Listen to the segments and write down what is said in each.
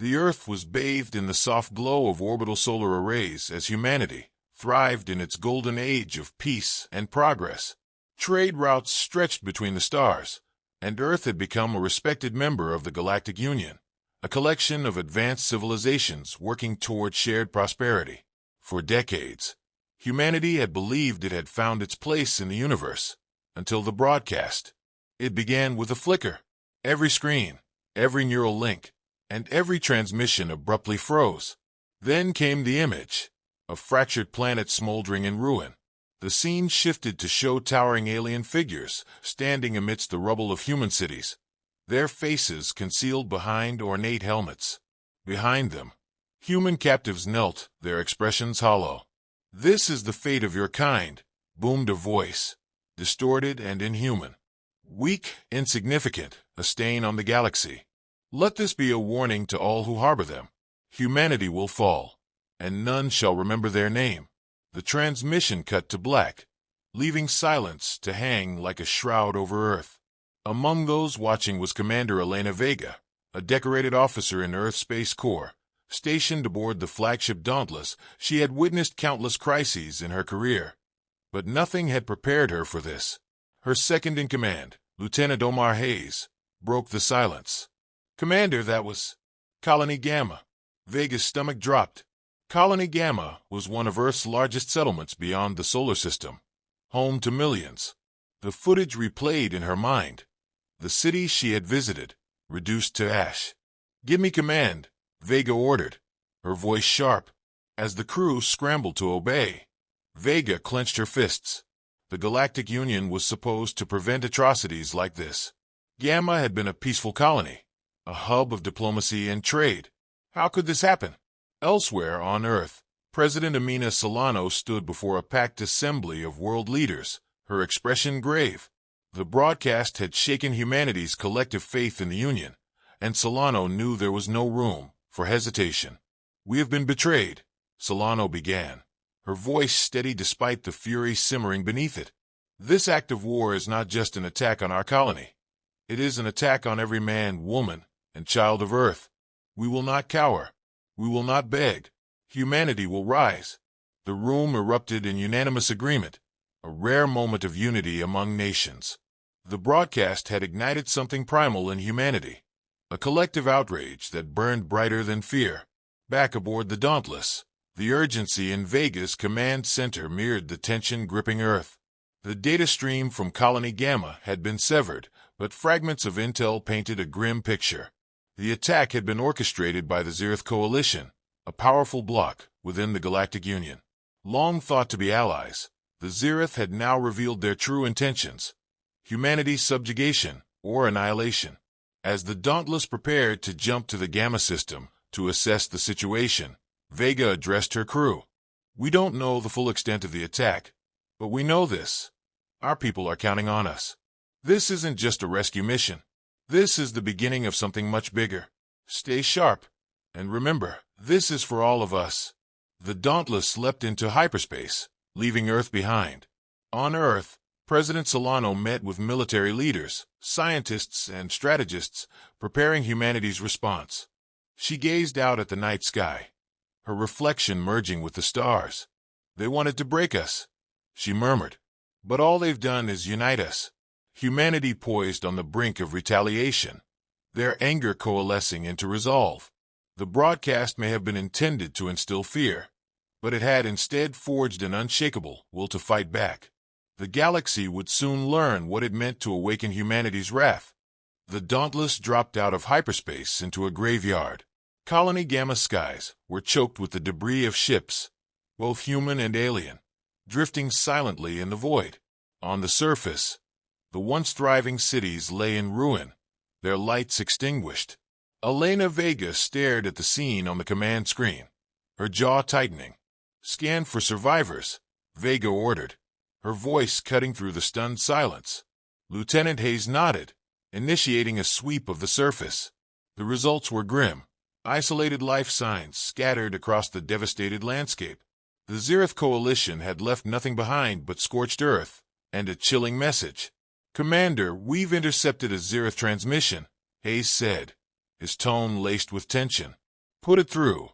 The Earth was bathed in the soft glow of orbital solar arrays as humanity thrived in its golden age of peace and progress. Trade routes stretched between the stars, and Earth had become a respected member of the Galactic Union, a collection of advanced civilizations working toward shared prosperity. For decades, humanity had believed it had found its place in the universe, until the broadcast. It began with a flicker. Every screen, every neural link, and every transmission abruptly froze. Then came the image, a fractured planet smoldering in ruin. The scene shifted to show towering alien figures standing amidst the rubble of human cities, their faces concealed behind ornate helmets. Behind them, human captives knelt, their expressions hollow. "This is the fate of your kind," boomed a voice, distorted and inhuman. "Weak, insignificant, a stain on the galaxy. Let this be a warning to all who harbor them. Humanity will fall, and none shall remember their name." The transmission cut to black, leaving silence to hang like a shroud over Earth. Among those watching was Commander Elena Vega, a decorated officer in Earth Space Corps. Stationed aboard the flagship Dauntless, she had witnessed countless crises in her career. But nothing had prepared her for this. Her second-in-command, Lieutenant Omar Hayes, broke the silence. "Commander, that was Colony Gamma." Vega's stomach dropped. Colony Gamma was one of Earth's largest settlements beyond the solar system, home to millions. The footage replayed in her mind. The city she had visited, reduced to ash. "Give me command," Vega ordered, her voice sharp. As the crew scrambled to obey, Vega clenched her fists. The Galactic Union was supposed to prevent atrocities like this. Gamma had been a peaceful colony, a hub of diplomacy and trade. How could this happen? Elsewhere on Earth, President Amina Solano stood before a packed assembly of world leaders, her expression grave. The broadcast had shaken humanity's collective faith in the Union, and Solano knew there was no room for hesitation. "We have been betrayed," Solano began, her voice steady despite the fury simmering beneath it. "This act of war is not just an attack on our colony. It is an attack on every man, woman, and child of Earth. We will not cower. We will not beg. Humanity will rise." The room erupted in unanimous agreement, a rare moment of unity among nations. The broadcast had ignited something primal in humanity, a collective outrage that burned brighter than fear. Back aboard the Dauntless, the urgency in Vega's command center mirrored the tension gripping Earth. The data stream from Colony Gamma had been severed, but fragments of intel painted a grim picture. The attack had been orchestrated by the Zereth Coalition, a powerful bloc within the Galactic Union. Long thought to be allies, the Zereth had now revealed their true intentions: humanity's subjugation or annihilation. As the Dauntless prepared to jump to the Gamma system to assess the situation, Vega addressed her crew. "We don't know the full extent of the attack, but we know this: our people are counting on us. This isn't just a rescue mission. This is the beginning of something much bigger. Stay sharp, and remember, this is for all of us." The Dauntless leapt into hyperspace, leaving Earth behind. On Earth, President Solano met with military leaders, scientists, and strategists, preparing humanity's response. She gazed out at the night sky, her reflection merging with the stars. "They wanted to break us," she murmured, "but all they've done is unite us." Humanity poised on the brink of retaliation, their anger coalescing into resolve. The broadcast may have been intended to instill fear, but it had instead forged an unshakable will to fight back. The galaxy would soon learn what it meant to awaken humanity's wrath. The Dauntless dropped out of hyperspace into a graveyard. Colony Gamma skies were choked with the debris of ships, both human and alien, drifting silently in the void. On the surface, the once thriving cities lay in ruin, their lights extinguished. Elena Vega stared at the scene on the command screen, her jaw tightening. "Scan for survivors," Vega ordered, her voice cutting through the stunned silence. Lieutenant Hayes nodded, initiating a sweep of the surface. The results were grim: isolated life signs scattered across the devastated landscape. The Zereth Coalition had left nothing behind but scorched earth and a chilling message. "Commander, we've intercepted a Zereth transmission," Hayes said, his tone laced with tension. Put it through,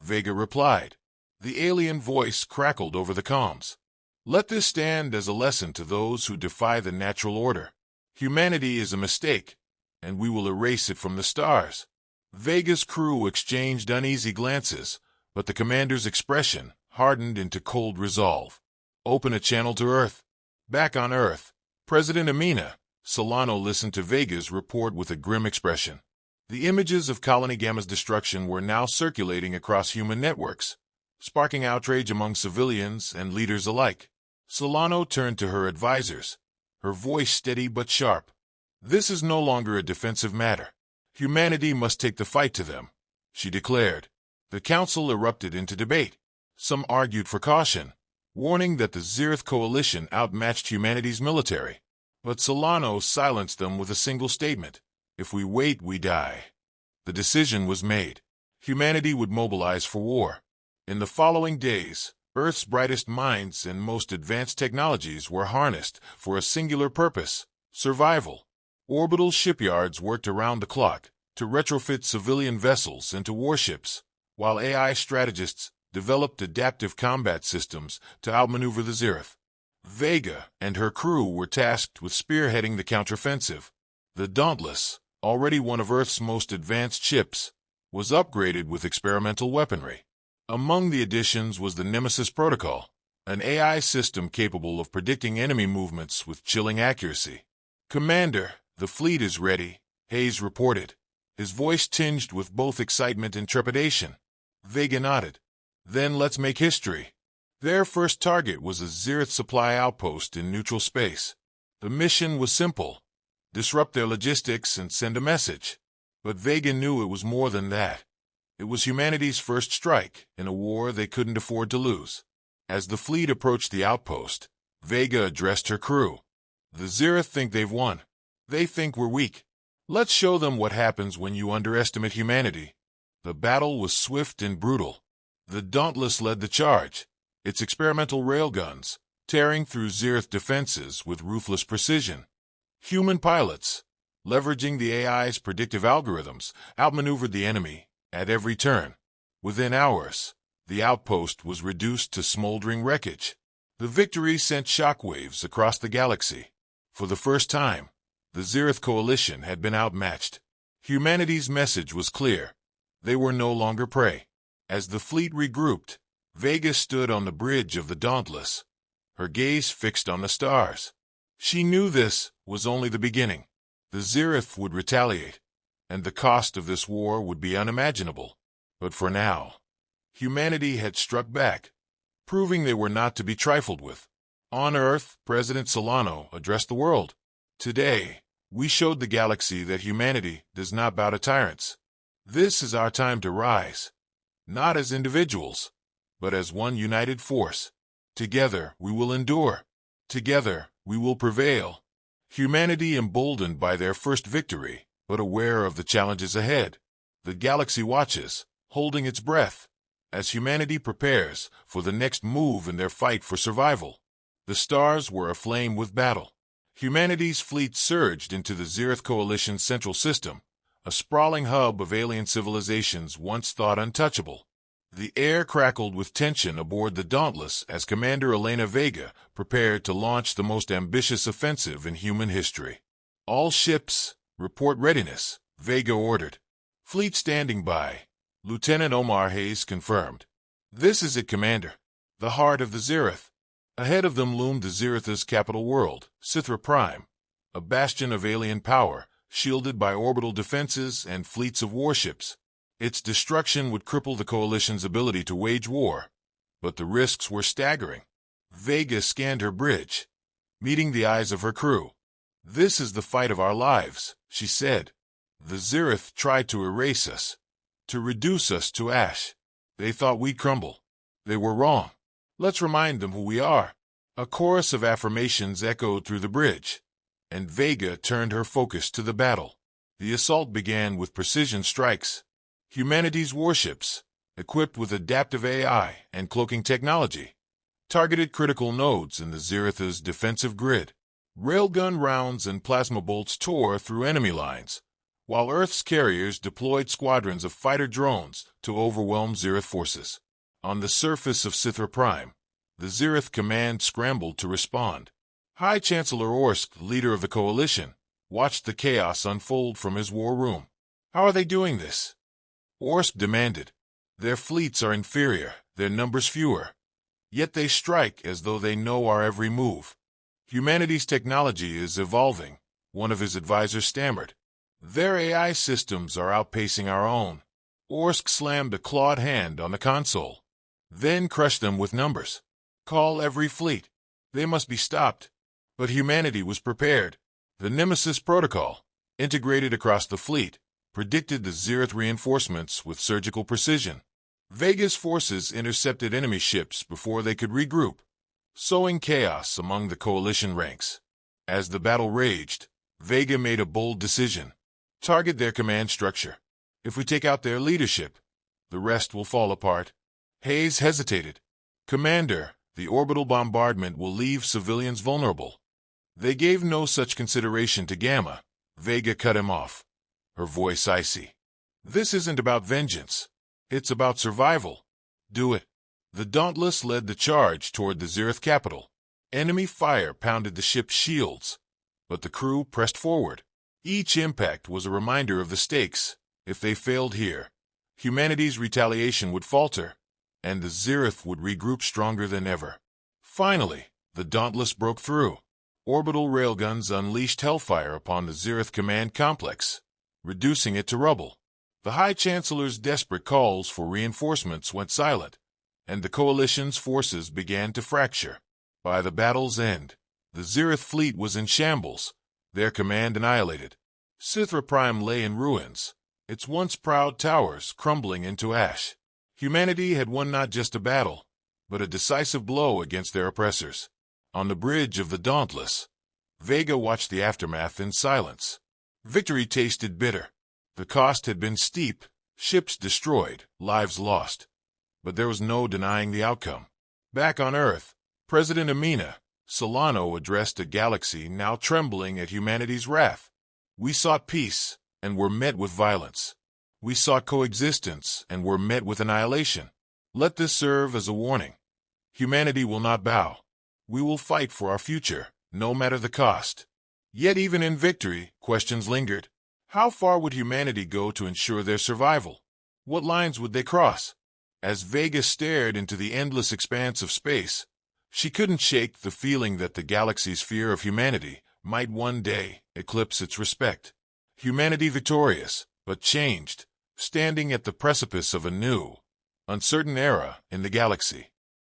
Vega replied. The alien voice crackled over the comms. Let this stand as a lesson to those who defy the natural order. Humanity is a mistake, and we will erase it from the stars. Vega's crew exchanged uneasy glances, but the commander's expression hardened into cold resolve. Open a channel to Earth. Back on Earth, President Amina Solano listened to Vega's report with a grim expression. The images of Colony Gamma's destruction were now circulating across human networks, sparking outrage among civilians and leaders alike. Solano turned to her advisors, her voice steady but sharp. This is no longer a defensive matter. Humanity must take the fight to them, she declared. The council erupted into debate. Some argued for caution, warning that the Zirith coalition outmatched humanity's military. But Solano silenced them with a single statement. If we wait, we die. The decision was made. Humanity would mobilize for war. In the following days, Earth's brightest minds and most advanced technologies were harnessed for a singular purpose: survival. Orbital shipyards worked around the clock to retrofit civilian vessels into warships, while AI strategists developed adaptive combat systems to outmaneuver the Zirith. Vega and her crew were tasked with spearheading the counteroffensive. The Dauntless, already one of Earth's most advanced ships, was upgraded with experimental weaponry. Among the additions was the Nemesis Protocol, an AI system capable of predicting enemy movements with chilling accuracy. Commander, the fleet is ready, Hayes reported, his voice tinged with both excitement and trepidation. Vega nodded. Then let's make history. Their first target was a Zirith supply outpost in neutral space. The mission was simple: disrupt their logistics and send a message. But Vega knew it was more than that. It was humanity's first strike in a war they couldn't afford to lose. As the fleet approached the outpost, Vega addressed her crew. The Zirith think they've won. They think we're weak. Let's show them what happens when you underestimate humanity. The battle was swift and brutal. The Dauntless led the charge, its experimental railguns tearing through Zirith defenses with ruthless precision. Human pilots, leveraging the AI's predictive algorithms, outmaneuvered the enemy at every turn. Within hours, the outpost was reduced to smoldering wreckage. The victory sent shockwaves across the galaxy. For the first time, the Zirith coalition had been outmatched. Humanity's message was clear. They were no longer prey. As the fleet regrouped, Vega stood on the bridge of the Dauntless, her gaze fixed on the stars. She knew this was only the beginning. The Zirith would retaliate, and the cost of this war would be unimaginable. But for now, humanity had struck back, proving they were not to be trifled with. On Earth, President Solano addressed the world. Today, we showed the galaxy that humanity does not bow to tyrants. This is our time to rise, not as individuals, but as one united force. Together, we will endure. Together, we will prevail. Humanity emboldened by their first victory, but aware of the challenges ahead. The galaxy watches, holding its breath, as humanity prepares for the next move in their fight for survival. The stars were aflame with battle. Humanity's fleet surged into the Zirith Coalition's central system, a sprawling hub of alien civilizations once thought untouchable. The air crackled with tension aboard the Dauntless as Commander Elena Vega prepared to launch the most ambitious offensive in human history. All ships, report readiness, Vega ordered. Fleet standing by, Lieutenant Omar Hayes confirmed. This is it, Commander. The heart of the Zirith. Ahead of them loomed the Zirith's capital world, Sithra Prime, a bastion of alien power, shielded by orbital defenses and fleets of warships. Its destruction would cripple the Coalition's ability to wage war, but the risks were staggering. Vega scanned her bridge, meeting the eyes of her crew. This is the fight of our lives, she said. The Zirith tried to erase us, to reduce us to ash. They thought we'd crumble. They were wrong. Let's remind them who we are. A chorus of affirmations echoed through the bridge, and Vega turned her focus to the battle. The assault began with precision strikes. Humanity's warships, equipped with adaptive AI and cloaking technology, targeted critical nodes in the Zirith's defensive grid. Railgun rounds and plasma bolts tore through enemy lines, while Earth's carriers deployed squadrons of fighter drones to overwhelm Zereth forces. On the surface of Sithra Prime, the Zereth command scrambled to respond. High Chancellor Orsk, leader of the coalition, watched the chaos unfold from his war room. How are they doing this? Orsk demanded. Their fleets are inferior, their numbers fewer. Yet they strike as though they know our every move. Humanity's technology is evolving, one of his advisors stammered. Their AI systems are outpacing our own. Orsk slammed a clawed hand on the console, then crushed them with numbers. Call every fleet. They must be stopped. But humanity was prepared. The Nemesis Protocol, integrated across the fleet, predicted the Zereth reinforcements with surgical precision. Vega's forces intercepted enemy ships before they could regroup, sowing chaos among the coalition ranks. As the battle raged, Vega made a bold decision. Target their command structure. If we take out their leadership, the rest will fall apart. Hayes hesitated. Commander, the orbital bombardment will leave civilians vulnerable. They gave no such consideration to Gamma. Vega cut him off, her voice icy. This isn't about vengeance. It's about survival. Do it. The Dauntless led the charge toward the Zereth capital. Enemy fire pounded the ship's shields, but the crew pressed forward. Each impact was a reminder of the stakes. If they failed here, humanity's retaliation would falter, and the Zereth would regroup stronger than ever. Finally, the Dauntless broke through. Orbital railguns unleashed hellfire upon the Zereth command complex, reducing it to rubble. The High Chancellor's desperate calls for reinforcements went silent, and the Coalition's forces began to fracture. By the battle's end, the Zereth fleet was in shambles, their command annihilated. Sithra Prime lay in ruins, its once proud towers crumbling into ash. Humanity had won not just a battle, but a decisive blow against their oppressors. On the bridge of the Dauntless, Vega watched the aftermath in silence. Victory tasted bitter. The cost had been steep, ships destroyed, lives lost. But there was no denying the outcome. Back on Earth, President Amina Solano addressed a galaxy now trembling at humanity's wrath. We sought peace, and were met with violence. We sought coexistence, and were met with annihilation. Let this serve as a warning. Humanity will not bow. We will fight for our future, no matter the cost. Yet even in victory, questions lingered. How far would humanity go to ensure their survival? What lines would they cross? As Vega stared into the endless expanse of space, she couldn't shake the feeling that the galaxy's fear of humanity might one day eclipse its respect. Humanity victorious, but changed, standing at the precipice of a new, uncertain era in the galaxy.